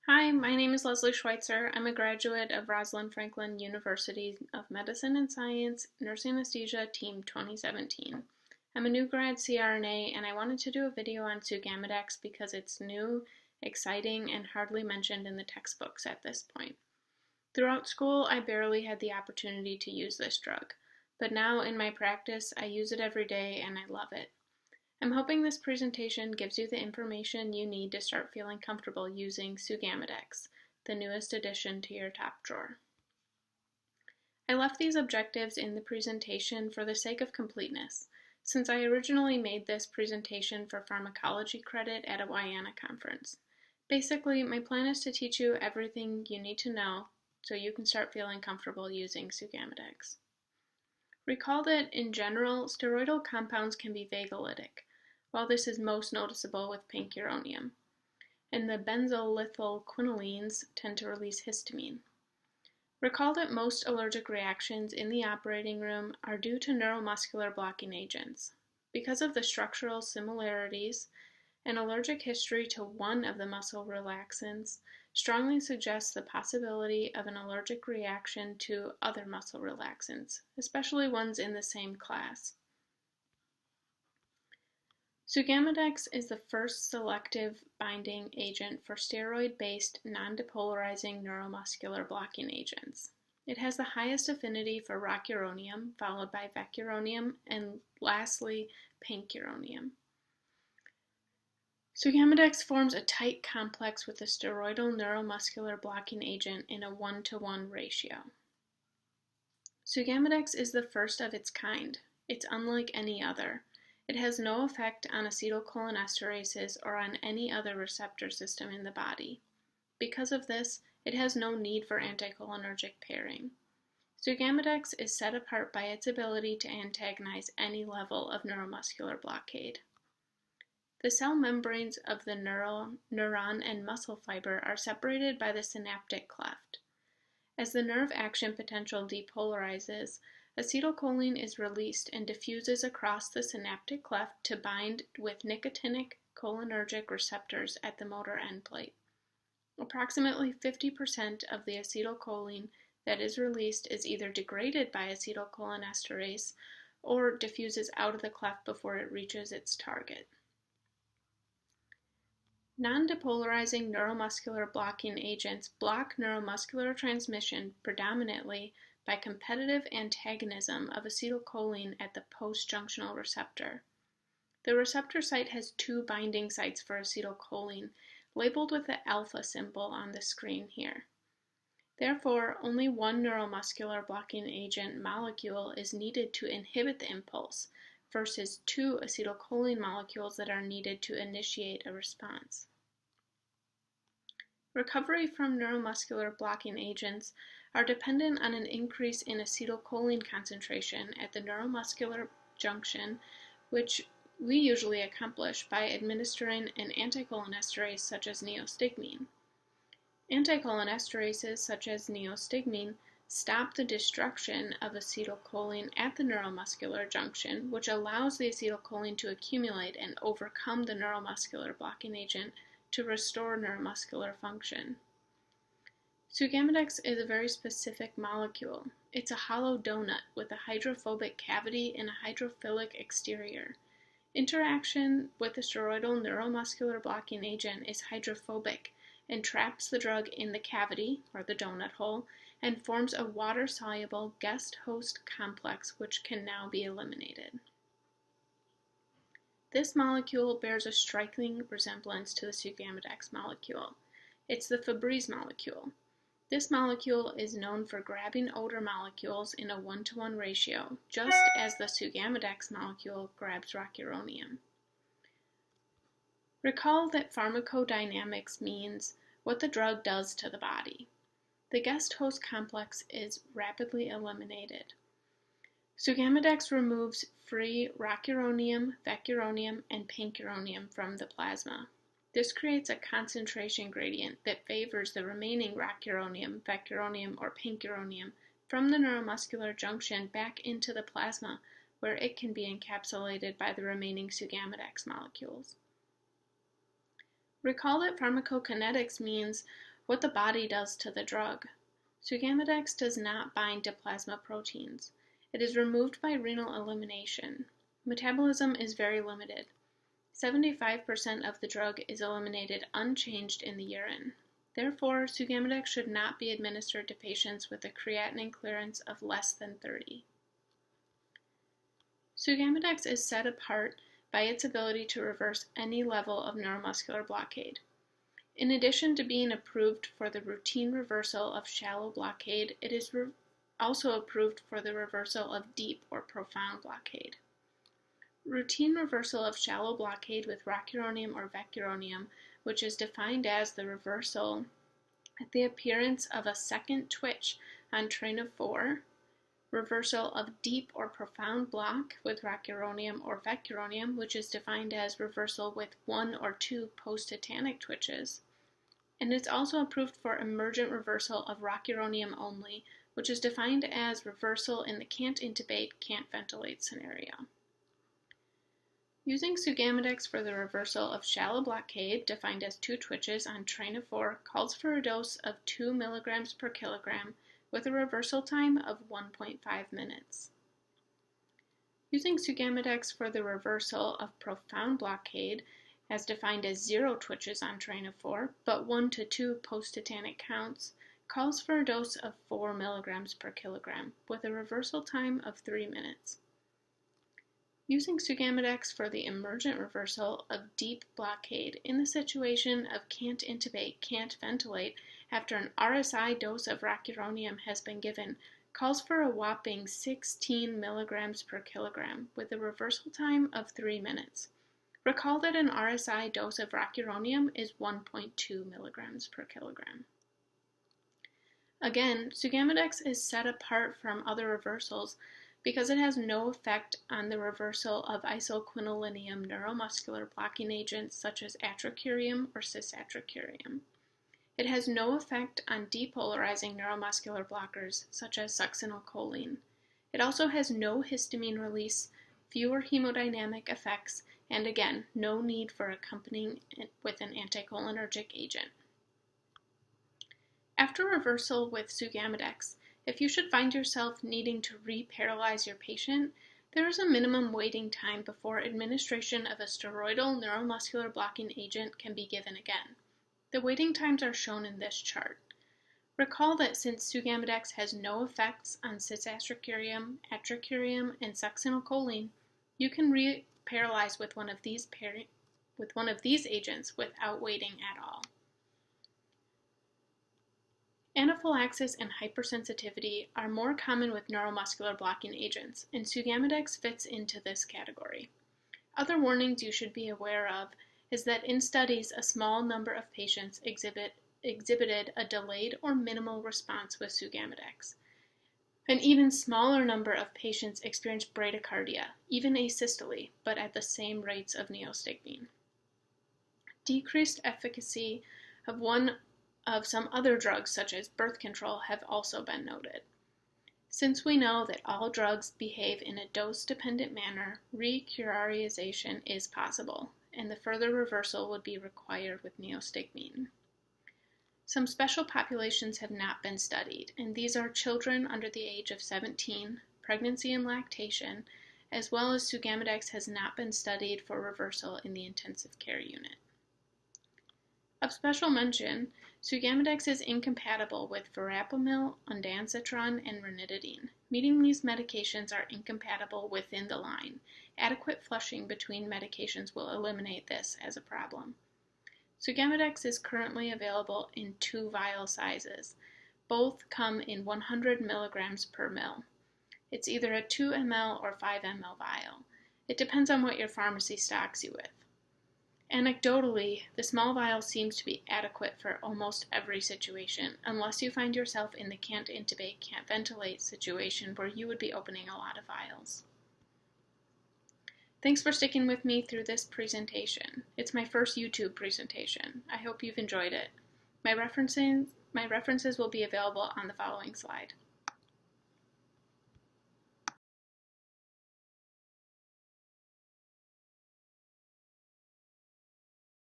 Hi, my name is Leslie Schweitzer. I'm a graduate of Rosalind Franklin University of Medicine and Science, Nurse Anesthesia, Team 2017. I'm a new grad CRNA, and I wanted to do a video on Sugammadex because it's new, exciting, and hardly mentioned in the textbooks at this point. Throughout school, I barely had the opportunity to use this drug, but now in my practice, I use it every day and I love it. I'm hoping this presentation gives you the information you need to start feeling comfortable using Sugammadex, the newest addition to your top drawer. I left these objectives in the presentation for the sake of completeness, since I originally made this presentation for pharmacology credit at a Wyana conference. Basically, my plan is to teach you everything you need to know so you can start feeling comfortable using Sugammadex. Recall that, in general, steroidal compounds can be vagolytic, while this is most noticeable with pancuronium, and the benzolethylquinolines tend to release histamine. Recall that most allergic reactions in the operating room are due to neuromuscular blocking agents. Because of the structural similarities, an allergic history to one of the muscle relaxants strongly suggests the possibility of an allergic reaction to other muscle relaxants, especially ones in the same class. Sugammadex is the first selective binding agent for steroid-based non-depolarizing neuromuscular blocking agents. It has the highest affinity for rocuronium, followed by vecuronium, and lastly, pancuronium. Sugammadex forms a tight complex with a steroidal neuromuscular blocking agent in a 1-to-1 ratio. Sugammadex is the first of its kind. It's unlike any other. It has no effect on acetylcholinesterases or on any other receptor system in the body. Because of this, it has no need for anticholinergic pairing. Sugammadex is set apart by its ability to antagonize any level of neuromuscular blockade. The cell membranes of the neuron and muscle fiber are separated by the synaptic cleft. As the nerve action potential depolarizes, acetylcholine is released and diffuses across the synaptic cleft to bind with nicotinic cholinergic receptors at the motor end plate. Approximately 50% of the acetylcholine that is released is either degraded by acetylcholinesterase or diffuses out of the cleft before it reaches its target. Non-depolarizing neuromuscular blocking agents block neuromuscular transmission predominantly by competitive antagonism of acetylcholine at the post-junctional receptor. The receptor site has two binding sites for acetylcholine, labeled with the alpha symbol on the screen here. Therefore, only one neuromuscular blocking agent molecule is needed to inhibit the impulse, versus two acetylcholine molecules that are needed to initiate a response. Recovery from neuromuscular blocking agents are dependent on an increase in acetylcholine concentration at the neuromuscular junction, which we usually accomplish by administering an anticholinesterase such as neostigmine. Anticholinesterases such as neostigmine stop the destruction of acetylcholine at the neuromuscular junction, which allows the acetylcholine to accumulate and overcome the neuromuscular blocking agent to restore neuromuscular function. Sugammadex is a very specific molecule. It's a hollow donut with a hydrophobic cavity and a hydrophilic exterior. Interaction with the steroidal neuromuscular blocking agent is hydrophobic and traps the drug in the cavity, or the donut hole, and forms a water-soluble guest-host complex which can now be eliminated. This molecule bears a striking resemblance to the Sugammadex molecule. It's the Febreze molecule. This molecule is known for grabbing odor molecules in a 1-to-1 ratio, just as the Sugammadex molecule grabs rocuronium. Recall that pharmacodynamics means what the drug does to the body. The guest-host complex is rapidly eliminated. Sugammadex removes free rocuronium, vecuronium, and pancuronium from the plasma. This creates a concentration gradient that favors the remaining rocuronium, vecuronium, or pancuronium from the neuromuscular junction back into the plasma, where it can be encapsulated by the remaining Sugammadex molecules. Recall that pharmacokinetics means What the body does to the drug. Sugammadex does not bind to plasma proteins. It is removed by renal elimination. Metabolism is very limited. 75% of the drug is eliminated unchanged in the urine. Therefore, Sugammadex should not be administered to patients with a creatinine clearance of less than 30. Sugammadex is set apart by its ability to reverse any level of neuromuscular blockade. In addition to being approved for the routine reversal of shallow blockade, it is also approved for the reversal of deep or profound blockade. Routine reversal of shallow blockade with rocuronium or vecuronium, which is defined as the reversal at the appearance of a second twitch on train of 4, reversal of deep or profound block with rocuronium or vecuronium, which is defined as reversal with 1 or 2 post-tetanic twitches, and it's also approved for emergent reversal of rocuronium only, which is defined as reversal in the can't intubate, can't ventilate scenario. Using Sugammadex for the reversal of shallow blockade, defined as 2 twitches on train of 4, calls for a dose of 2 milligrams per kilogram with a reversal time of 1.5 minutes. Using Sugammadex for the reversal of profound blockade, as defined as 0 twitches on train of 4, but 1 to 2 post-tetanic counts, calls for a dose of 4 milligrams per kilogram with a reversal time of 3 minutes. Using Sugammadex for the emergent reversal of deep blockade in the situation of can't intubate, can't ventilate after an RSI dose of rocuronium has been given calls for a whopping 16 milligrams per kilogram with a reversal time of 3 minutes. Recall that an RSI dose of rocuronium is 1.2 milligrams per kilogram. Again, Sugammadex is set apart from other reversals because it has no effect on the reversal of isoquinolineium neuromuscular blocking agents such as atracurium or cisatracurium. It has no effect on depolarizing neuromuscular blockers such as succinylcholine. It also has no histamine release, fewer hemodynamic effects, and again, no need for accompanying it with an anticholinergic agent. After reversal with Sugammadex, if you should find yourself needing to re-paralyze your patient, there is a minimum waiting time before administration of a steroidal neuromuscular blocking agent can be given again. The waiting times are shown in this chart. Recall that since Sugammadex has no effects on cisatracurium, atracurium, and succinylcholine, you can re-paralyze with one of these agents without waiting at all. Anaphylaxis and hypersensitivity are more common with neuromuscular blocking agents, and Sugammadex fits into this category. Other warnings you should be aware of is that in studies, a small number of patients exhibited a delayed or minimal response with Sugammadex. An even smaller number of patients experienced bradycardia, even asystole, but at the same rates of neostigmine. Decreased efficacy of some other drugs, such as birth control, have also been noted. Since we know that all drugs behave in a dose-dependent manner, recurarization is possible, and the further reversal would be required with neostigmine. Some special populations have not been studied, and these are children under the age of 17, pregnancy and lactation, as well as Sugammadex has not been studied for reversal in the intensive care unit. Of special mention, Sugammadex is incompatible with verapamil, ondansetron, and ranitidine, meaning these medications are incompatible within the line. Adequate flushing between medications will eliminate this as a problem. Sugammadex is currently available in 2 vial sizes. Both come in 100 milligrams per ml. It's either a 2 ml or 5 ml vial. It depends on what your pharmacy stocks you with. Anecdotally, the small vial seems to be adequate for almost every situation, unless you find yourself in the can't intubate, can't ventilate situation where you would be opening a lot of vials. Thanks for sticking with me through this presentation. It's my first YouTube presentation. I hope you've enjoyed it. My references will be available on the following slide.